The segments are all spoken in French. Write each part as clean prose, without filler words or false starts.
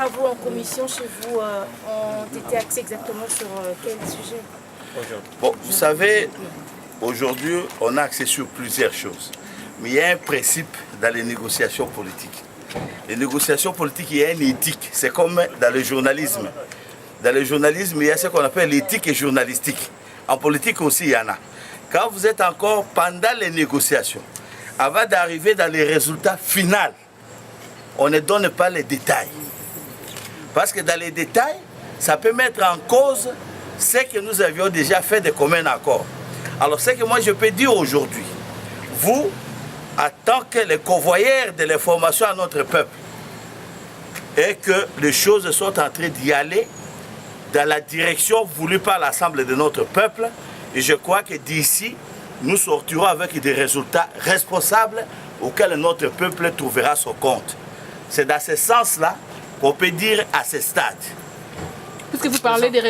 travaux en commission chez vous ont été axés exactement sur quel sujet? Bon, vous savez, aujourd'hui, on a axé sur plusieurs choses. Mais il y a un principe dans les négociations politiques. Les négociations politiques, il y a une éthique. C'est comme dans le journalisme. Dans le journalisme, il y a ce qu'on appelle l'éthique journalistique. En politique aussi, il y en a. Quand vous êtes encore pendant les négociations, avant d'arriver dans les résultats finaux, on ne donne pas les détails. Parce que dans les détails, ça peut mettre en cause ce que nous avions déjà fait de commun accord. Alors, ce que moi je peux dire aujourd'hui, vous, en tant que les convoyeurs de l'information à notre peuple, et que les choses sont en train d'y aller dans la direction voulue par l'Assemblée de notre peuple, et je crois que d'ici, nous sortirons avec des résultats responsables auxquels notre peuple trouvera son compte. C'est dans ce sens-là qu'on peut dire à ce stade. Puisque vous parlez des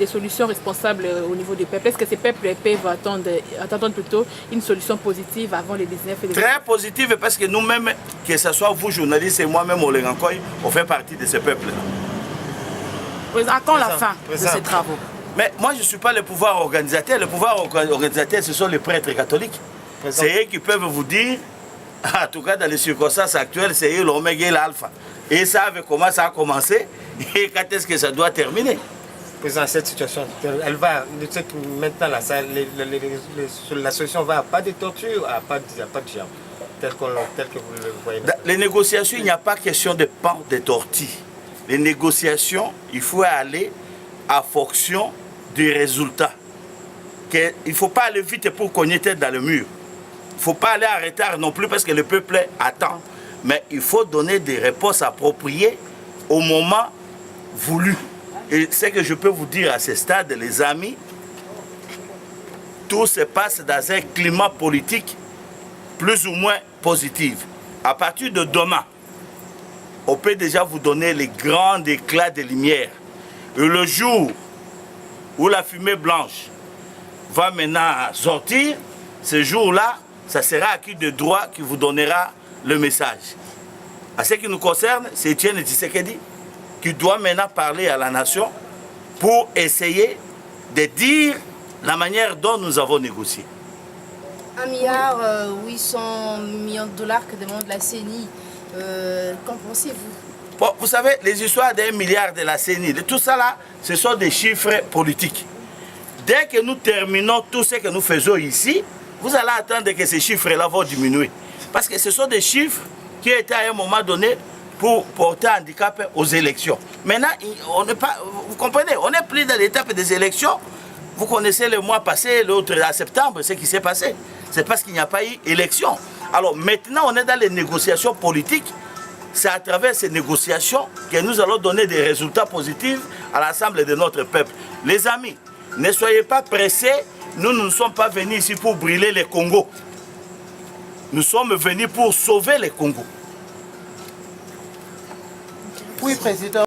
solutions responsables au niveau du peuple, est-ce que ces peuples peuvent attendre plutôt une solution positive avant les 19 et les... Très positive, parce que nous-mêmes, que ce soit vous journalistes et moi-même au Lengankoy, on fait partie de ce peuple-là. À quand la fin de ces travaux? Mais moi, je ne suis pas le pouvoir organisateur. Le pouvoir organisateur, ce sont les prêtres catholiques. C'est eux qui peuvent vous dire, en tout cas dans les circonstances actuelles, c'est eux l'oméga et l'alpha. Et ils savent comment ça a commencé et quand est-ce que ça doit terminer. Président, cette situation, elle va, maintenant, la solution va à pas de torture, à pas de diable, tel que vous le voyez. Dans les négociations, il n'y a pas question de pan de torture. Les négociations, il faut aller en fonction du résultat. Il ne faut pas aller vite pour cogner tête dans le mur. Il ne faut pas aller en retard non plus parce que le peuple attend. Mais il faut donner des réponses appropriées au moment voulu. Et ce que je peux vous dire à ce stade, les amis, tout se passe dans un climat politique plus ou moins positif. À partir de demain, on peut déjà vous donner les grands éclats de lumière. Et le jour où la fumée blanche va maintenant sortir, ce jour-là, ça sera à qui de droit qui vous donnera le message. À ce qui nous concerne, c'est Étienne Tshisekedi qui doit maintenant parler à la nation pour essayer de dire la manière dont nous avons négocié. 1,8 milliard de dollars que demande la CENI. Qu'en pensez-vous? Bon, vous savez, les histoires d'1 milliard de la CENI, de tout ça là, ce sont des chiffres politiques. Dès que nous terminons tout ce que nous faisons ici, vous allez attendre que ces chiffres-là vont diminuer. Parce que ce sont des chiffres qui étaient à un moment donné pour porter handicap aux élections. Maintenant, on n'est pas, vous comprenez, on n'est plus dans l'étape des élections. Vous connaissez le mois passé, l'autre en septembre, ce qui s'est passé. C'est parce qu'il n'y a pas eu élection. Alors maintenant, on est dans les négociations politiques. C'est à travers ces négociations que nous allons donner des résultats positifs à l'ensemble de notre peuple. Les amis, ne soyez pas pressés. Nous ne sommes pas venus ici pour brûler les Congos. Nous sommes venus pour sauver les Congos. Oui, Président.